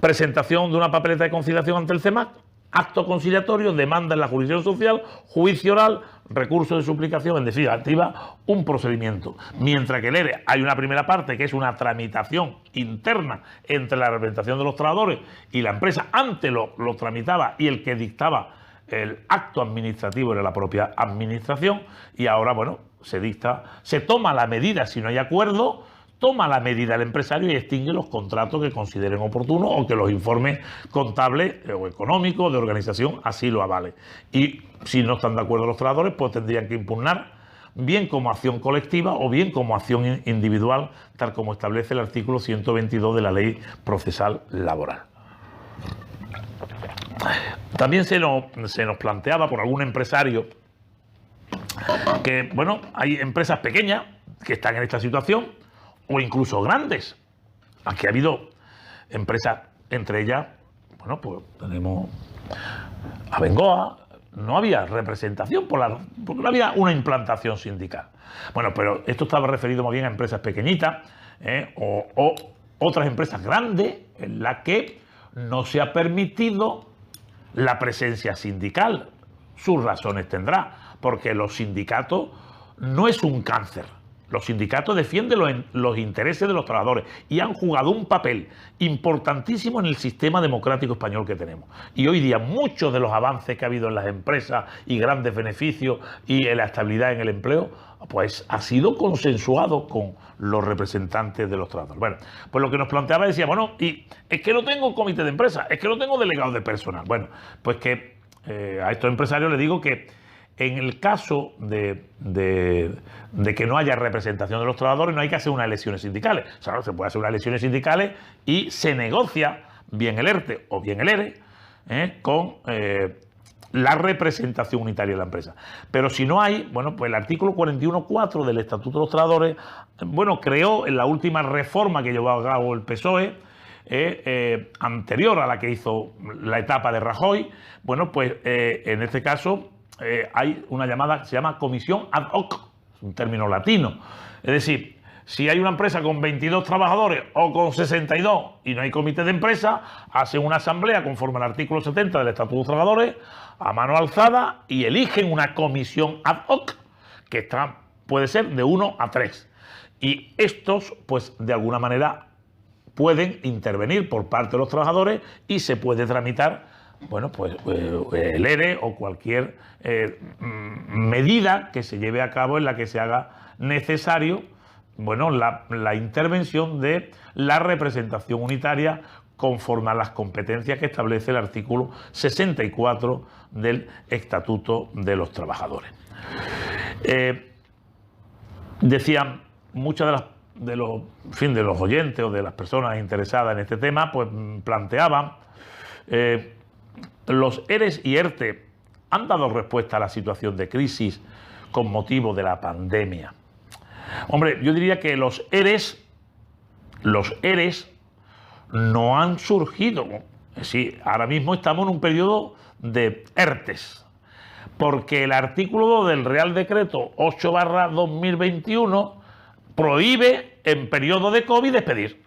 presentación de una papeleta de conciliación ante el CEMAC acto conciliatorio, demanda en la jurisdicción social, juicio oral, recurso de suplicación, en definitiva, un procedimiento. Mientras que el ERE hay una primera parte que es una tramitación interna entre la representación de los trabajadores y la empresa. Antes lo tramitaba y el que dictaba el acto administrativo era la propia administración, y ahora, bueno, se toma la medida si no hay acuerdo, toma la medida el empresario y extingue los contratos que consideren oportunos o que los informes contables o económicos de organización así lo avalen. Y si no están de acuerdo los trabajadores, pues tendrían que impugnar bien como acción colectiva o bien como acción individual, tal como establece el artículo 122 de la Ley Procesal Laboral. También se nos planteaba por algún empresario que, bueno, hay empresas pequeñas que están en esta situación, o incluso grandes. Aquí ha habido empresas, entre ellas, bueno, pues tenemos Abengoa, no había representación porque no había una implantación sindical. Bueno, pero esto estaba referido más bien a empresas pequeñitas o otras empresas grandes en las que no se ha permitido la presencia sindical. Sus razones tendrá, porque los sindicatos no es un cáncer. Los sindicatos defienden los intereses de los trabajadores y han jugado un papel importantísimo en el sistema democrático español que tenemos. Y hoy día muchos de los avances que ha habido en las empresas y grandes beneficios y en la estabilidad en el empleo, pues ha sido consensuado con los representantes de los trabajadores. Bueno, pues lo que nos planteaba decía, bueno, y es que no tengo comité de empresa, es que no tengo delegado de personal. Bueno, pues que a estos empresarios les digo que en el caso de que no haya representación de los trabajadores, no hay que hacer unas elecciones sindicales. O sea, no se puede hacer unas elecciones sindicales y se negocia bien el ERTE o bien el ERE con la representación unitaria de la empresa. Pero si no hay, bueno, pues el artículo 41.4 del Estatuto de los Trabajadores, bueno, creó en la última reforma que llevó a cabo el PSOE, anterior a la que hizo la etapa de Rajoy, bueno, pues en este caso hay una llamada que se llama comisión ad hoc, es un término latino. Es decir, si hay una empresa con 22 trabajadores o con 62 y no hay comité de empresa, hacen una asamblea conforme al artículo 70 del Estatuto de los Trabajadores a mano alzada y eligen una comisión ad hoc que puede ser de 1 a 3. Y estos, pues de alguna manera, pueden intervenir por parte de los trabajadores y se puede tramitar, bueno, pues el ERE o cualquier medida que se lleve a cabo en la que se haga necesario, bueno, la intervención de la representación unitaria conforme a las competencias que establece el artículo 64 del Estatuto de los Trabajadores. Decían muchas de los oyentes o de las personas interesadas en este tema, pues planteaban los ERES y ERTE han dado respuesta a la situación de crisis con motivo de la pandemia. Hombre, yo diría que los ERES no han surgido. Sí, ahora mismo estamos en un periodo de ERTES, porque el artículo 2 del Real Decreto 8/2021 prohíbe en periodo de COVID despedir.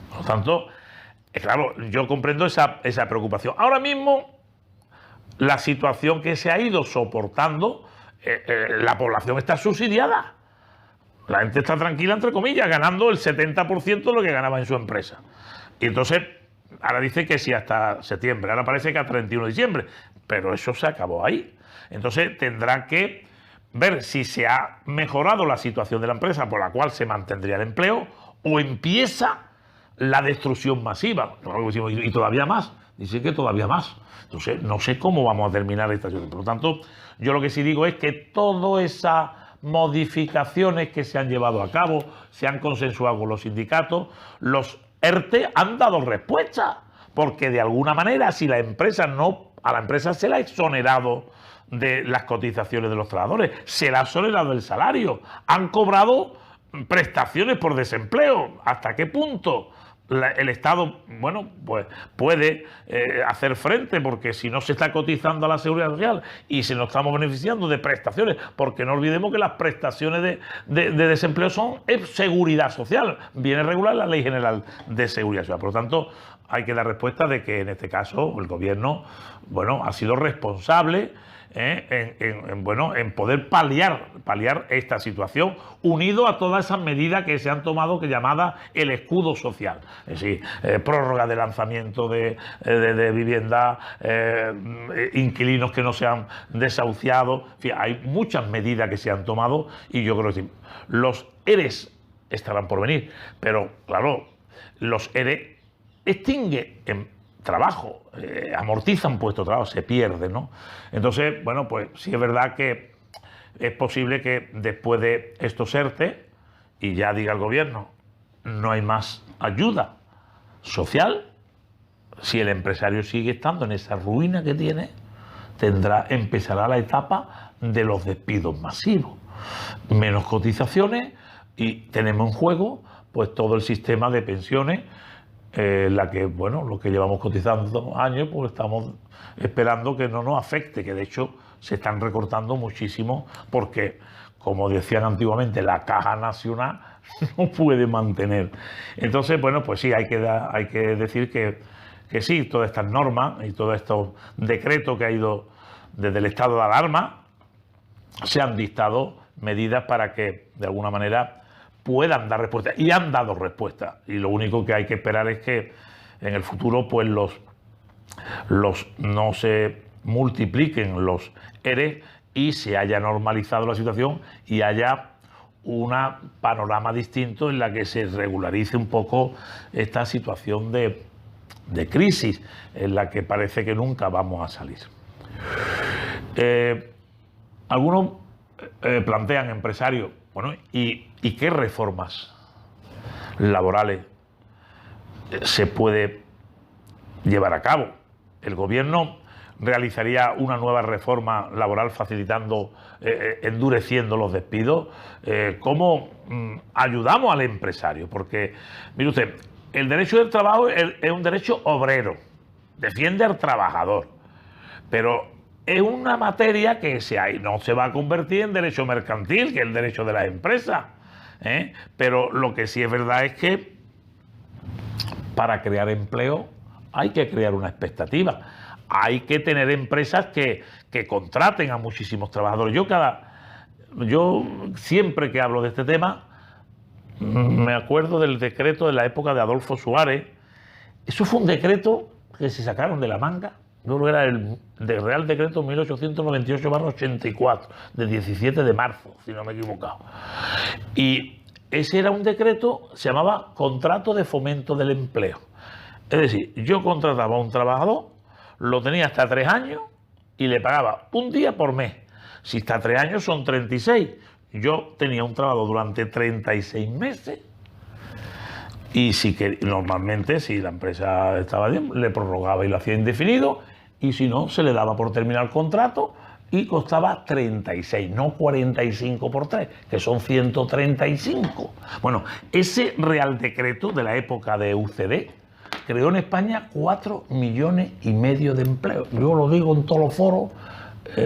Por lo tanto, claro, yo comprendo esa preocupación. Ahora mismo, la situación que se ha ido soportando, la población está subsidiada. La gente está tranquila, entre comillas, ganando el 70% de lo que ganaba en su empresa. Y entonces, ahora dice que sí hasta septiembre, ahora parece que a 31 de diciembre, pero eso se acabó ahí. Entonces tendrán que ver si se ha mejorado la situación de la empresa por la cual se mantendría el empleo o empieza la destrucción masiva. Y todavía más, dice que todavía más. Entonces no sé cómo vamos a terminar esta situación. Por lo tanto, yo lo que sí digo es que todas esas modificaciones que se han llevado a cabo, se han consensuado con los sindicatos, los ERTE han dado respuesta, porque de alguna manera si a la empresa se le ha exonerado de las cotizaciones de los trabajadores, se le ha exonerado el salario, han cobrado prestaciones por desempleo. ¿Hasta qué punto? el Estado, bueno, pues puede hacer frente, porque si no se está cotizando a la Seguridad Social y se nos estamos beneficiando de prestaciones, porque no olvidemos que las prestaciones de desempleo son seguridad social, viene regular la Ley General de Seguridad Social. Por lo tanto, hay que dar respuesta de que en este caso el Gobierno, bueno, ha sido responsable en poder paliar esta situación, unido a todas esas medidas que se han tomado, que llamadas el escudo social, es decir, prórroga de lanzamiento de vivienda, inquilinos que no se han desahuciado, en fin, hay muchas medidas que se han tomado y yo creo que los ERES estarán por venir, pero claro, los ERES extinguen en trabajo, amortizan puestos de trabajo, se pierden, ¿no? Entonces, bueno, pues sí es verdad que es posible que después de estos ERTE, y ya diga el Gobierno, no hay más ayuda social, si el empresario sigue estando en esa ruina que tiene, empezará la etapa de los despidos masivos, menos cotizaciones y tenemos en juego pues todo el sistema de pensiones, la que, bueno, lo que llevamos cotizando años, pues estamos esperando que no nos afecte, que de hecho se están recortando muchísimo porque, como decían antiguamente, la Caja Nacional no puede mantener. Entonces, bueno, pues sí, hay que decir que sí, todas estas normas y todos estos decretos que ha ido desde el estado de alarma, se han dictado medidas para que, de alguna manera, puedan dar respuesta, y han dado respuesta, y lo único que hay que esperar es que en el futuro pues no se multipliquen los ERE y se haya normalizado la situación y haya un panorama distinto en la que se regularice un poco esta situación de crisis en la que parece que nunca vamos a salir. Algunos plantean, empresarios, bueno, ¿y qué reformas laborales se puede llevar a cabo? El Gobierno realizaría una nueva reforma laboral facilitando, endureciendo los despidos. ¿Cómo ayudamos al empresario? Porque, mire usted, el derecho del trabajo es un derecho obrero, defiende al trabajador, pero es una materia que no se va a convertir en derecho mercantil, que es el derecho de las empresas, pero lo que sí es verdad es que para crear empleo hay que crear una expectativa, hay que tener empresas que contraten a muchísimos trabajadores. Yo siempre que hablo de este tema me acuerdo del decreto de la época de Adolfo Suárez. Eso fue un decreto que se sacaron de la manga. Yo creo que era el Real Decreto 1898/84, de 17 de marzo, si no me he equivocado. Y ese era un decreto, se llamaba Contrato de Fomento del Empleo. Es decir, yo contrataba a un trabajador, lo tenía hasta 3 años y le pagaba un día por mes. Si está 3 años son 36. Yo tenía un trabajador durante 36 meses. Y normalmente, si la empresa estaba bien, le prorrogaba y lo hacía indefinido, y si no, se le daba por terminar el contrato y costaba 36, no 45 por 3, que son 135. Bueno, ese Real Decreto de la época de UCD creó en España 4,5 millones de empleos. Yo lo digo en todos los foros,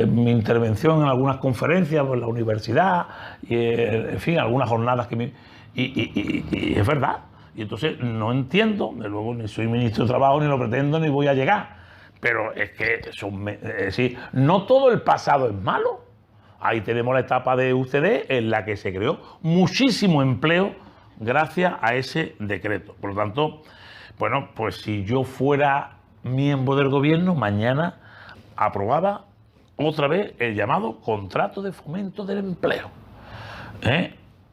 mi intervención en algunas conferencias en la universidad, y, en fin, algunas jornadas y es verdad. Y entonces no entiendo, de luego ni soy ministro de Trabajo, ni lo pretendo, ni voy a llegar. Pero es que no todo el pasado es malo. Ahí tenemos la etapa de UCD en la que se creó muchísimo empleo gracias a ese decreto. Por lo tanto, bueno, pues si yo fuera miembro del Gobierno, mañana aprobaba otra vez el llamado Contrato de Fomento del Empleo.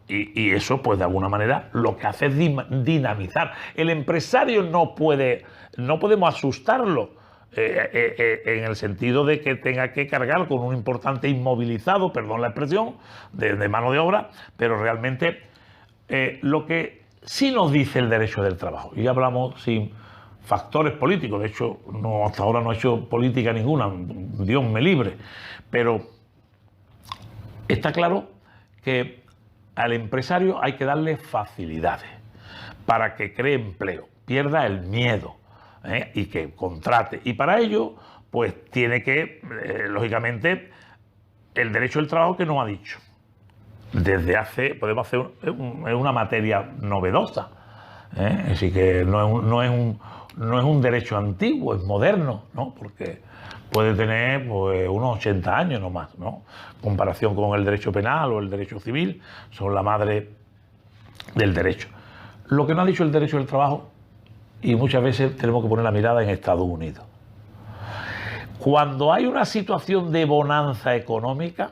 Y eso, pues de alguna manera, lo que hace es dinamizar. El empresario no podemos asustarlo en el sentido de que tenga que cargar con un importante inmovilizado, perdón la expresión, de mano de obra, pero realmente lo que sí nos dice el derecho del trabajo, y hablamos sin factores políticos, de hecho, hasta ahora no he hecho política ninguna, Dios me libre, pero está claro que al empresario hay que darle facilidades para que cree empleo. pierda el miedo, y que contrate. Y para ello, pues tiene que, lógicamente, el derecho del trabajo que nos ha dicho. Desde hace, podemos hacer es una materia novedosa, así que no es un derecho antiguo, es moderno, ¿no? Porque puede tener pues, unos 80 años nomás, ¿no? En comparación con el derecho penal o el derecho civil, son la madre del derecho. Lo que no ha dicho el derecho del trabajo, y muchas veces tenemos que poner la mirada en Estados Unidos. Cuando hay una situación de bonanza económica,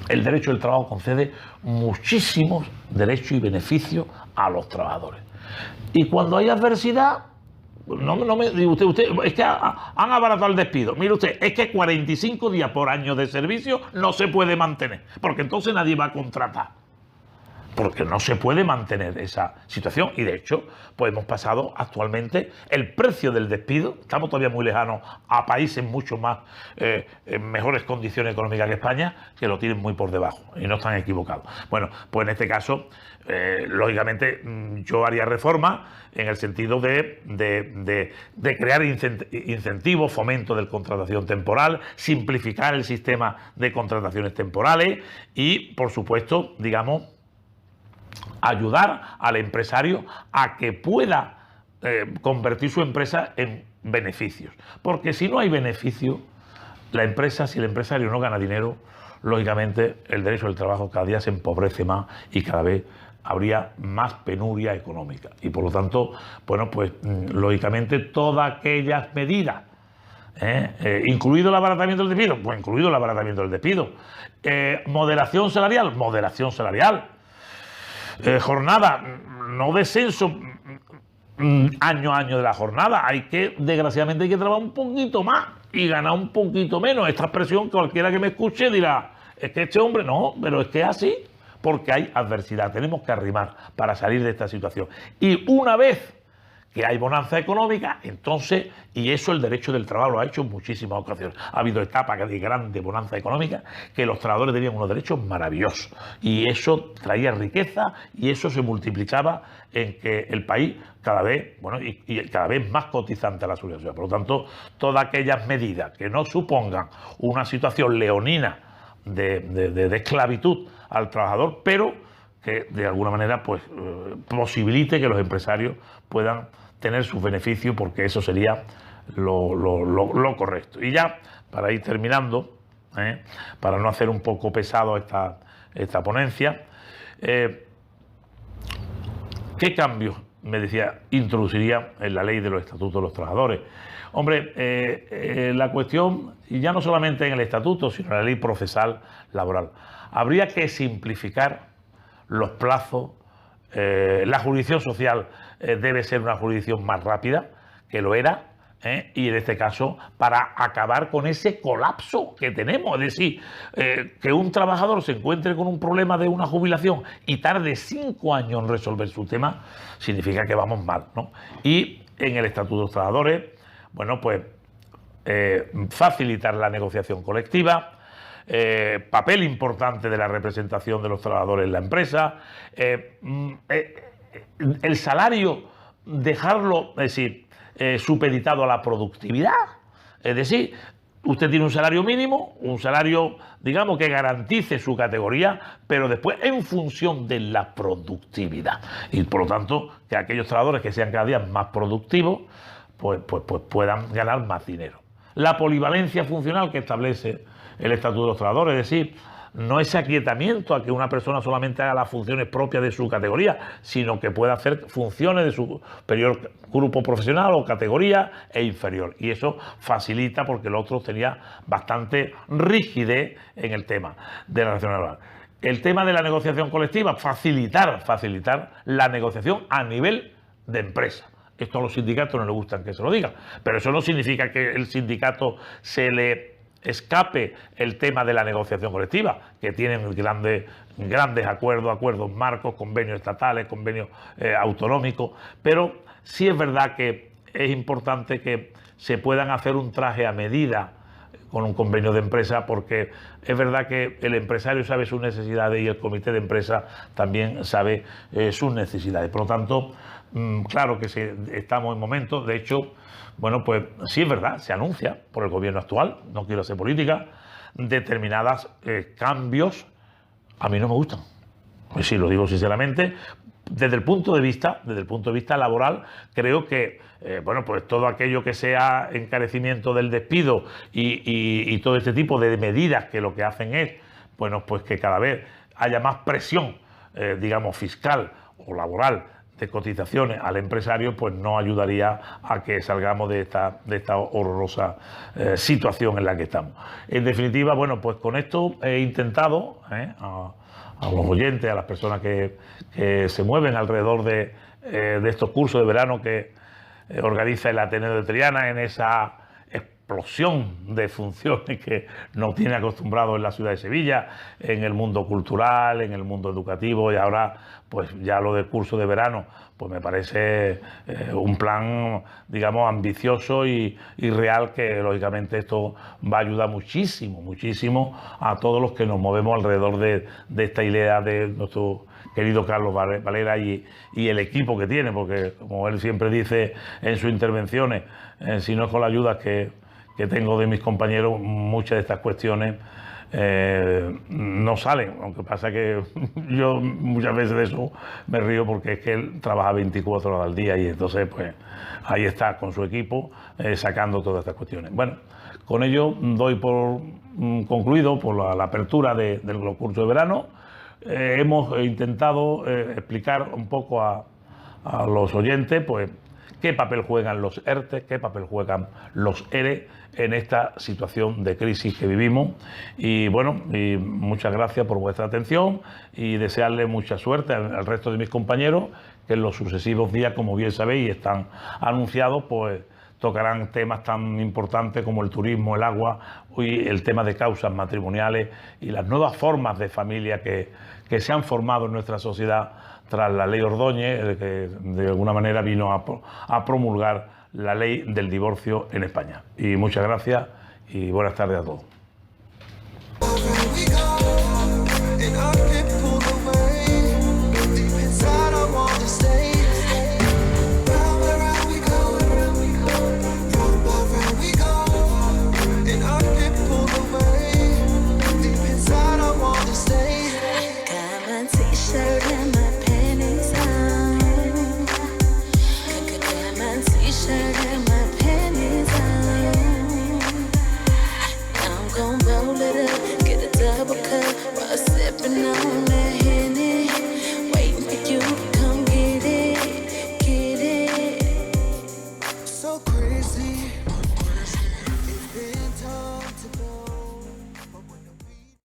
el derecho del trabajo concede muchísimos derechos y beneficios a los trabajadores. Y cuando hay adversidad, no me diga usted, es que han abaratado el despido. Mire usted, es que 45 días por año de servicio no se puede mantener, porque entonces nadie va a contratar. Porque no se puede mantener esa situación y de hecho pues hemos pasado actualmente el precio del despido, estamos todavía muy lejanos a países mucho más en mejores condiciones económicas que España, que lo tienen muy por debajo y no están equivocados. Bueno, pues en este caso lógicamente yo haría reformas en el sentido de crear incentivos, fomento de contratación temporal, simplificar el sistema de contrataciones temporales y por supuesto, digamos, ayudar al empresario a que pueda convertir su empresa en beneficios. Porque si no hay beneficio, la empresa, si el empresario no gana dinero, lógicamente el derecho del trabajo cada día se empobrece más y cada vez habría más penuria económica. Y por lo tanto, bueno, pues lógicamente todas aquellas medidas, incluido el abaratamiento del despido, pues incluido el abaratamiento del despido. Moderación salarial, jornada, no descenso año a año de la jornada. Desgraciadamente hay que trabajar un poquito más y ganar un poquito menos. Esta expresión cualquiera que me escuche dirá, es que este hombre no, pero es que es así, porque hay adversidad, tenemos que arrimar para salir de esta situación. Y una vez que hay bonanza económica, entonces, y eso el derecho del trabajo lo ha hecho en muchísimas ocasiones. Ha habido etapas de grande bonanza económica que los trabajadores tenían unos derechos maravillosos y eso traía riqueza y eso se multiplicaba en que el país cada vez, bueno, y cada vez más cotizante a la seguridad social. Por lo tanto, todas aquellas medidas que no supongan una situación leonina de esclavitud al trabajador, pero que de alguna manera pues posibilite que los empresarios puedan tener sus beneficios, porque eso sería lo correcto. Y ya, para ir terminando, para no hacer un poco pesado esta ponencia, ¿qué cambios, me decía, introduciría en la ley de los estatutos de los trabajadores? Hombre, la cuestión, y ya no solamente en el estatuto, sino en la ley procesal laboral, habría que simplificar los plazos. La jurisdicción social debe ser una jurisdicción más rápida, que lo era, y en este caso para acabar con ese colapso que tenemos. Es decir, que un trabajador se encuentre con un problema de una jubilación y tarde 5 años en resolver su tema, significa que vamos mal, ¿no? Y en el Estatuto de los Trabajadores, bueno, pues facilitar la negociación colectiva, papel importante de la representación de los trabajadores en la empresa, el salario dejarlo, es decir, supeditado a la productividad. Es decir, usted tiene un salario mínimo, un salario, digamos, que garantice su categoría, pero después en función de la productividad. Y por lo tanto, que aquellos trabajadores que sean cada día más productivos, pues puedan ganar más dinero. La polivalencia funcional que establece el Estatuto de los Trabajadores, es decir, no ese aquietamiento a que una persona solamente haga las funciones propias de su categoría, sino que pueda hacer funciones de su superior grupo profesional o categoría e inferior. Y eso facilita, porque el otro tenía bastante rigidez en el tema de la relación laboral. El tema de la negociación colectiva, facilitar la negociación a nivel de empresa. Esto a los sindicatos no les gustan que se lo digan, pero eso no significa que el sindicato se le escape el tema de la negociación colectiva, que tienen grandes acuerdos marcos, convenios estatales, convenios autonómicos, pero sí es verdad que es importante que se puedan hacer un traje a medida con un convenio de empresa, porque es verdad que el empresario sabe sus necesidades y el comité de empresa también sabe sus necesidades. Por lo tanto, claro que estamos en momentos, de hecho, bueno, pues sí es verdad, se anuncia por el gobierno actual, no quiero hacer política, determinados cambios a mí no me gustan. Pues sí, lo digo sinceramente. Desde el punto de vista laboral, creo que bueno, pues todo aquello que sea encarecimiento del despido y todo este tipo de medidas que lo que hacen es, bueno, pues que cada vez haya más presión, digamos, fiscal o laboral de cotizaciones al empresario, pues no ayudaría a que salgamos de esta horrorosa situación en la que estamos. En definitiva, bueno, pues con esto he intentado a los oyentes, a las personas que se mueven alrededor de estos cursos de verano que organiza el Ateneo de Triana, en esa explosión de funciones que nos tiene acostumbrados en la ciudad de Sevilla, en el mundo cultural, en el mundo educativo, y ahora pues ya lo del curso de verano, pues me parece un plan, digamos, ambicioso y real, que lógicamente esto va a ayudar muchísimo, muchísimo a todos los que nos movemos alrededor de esta idea de nuestro querido Carlos Valera y el equipo que tiene, porque como él siempre dice en sus intervenciones, si no es con la ayuda que tengo de mis compañeros, muchas de estas cuestiones no salen, aunque pasa que yo muchas veces de eso me río, porque es que él trabaja 24 horas al día y entonces pues ahí está con su equipo sacando todas estas cuestiones. Bueno, con ello doy por concluido por la apertura de los cursos de verano. Hemos intentado explicar un poco a los oyentes pues qué papel juegan los ERTE, qué papel juegan los ERE en esta situación de crisis que vivimos. Y bueno, y muchas gracias por vuestra atención y desearle mucha suerte al resto de mis compañeros, que en los sucesivos días, como bien sabéis, están anunciados, pues tocarán temas tan importantes como el turismo, el agua y el tema de causas matrimoniales y las nuevas formas de familia que se han formado en nuestra sociedad tras la ley Ordóñez, que de alguna manera vino a promulgar la ley del divorcio en España. Y muchas gracias y buenas tardes a todos. Shirt and my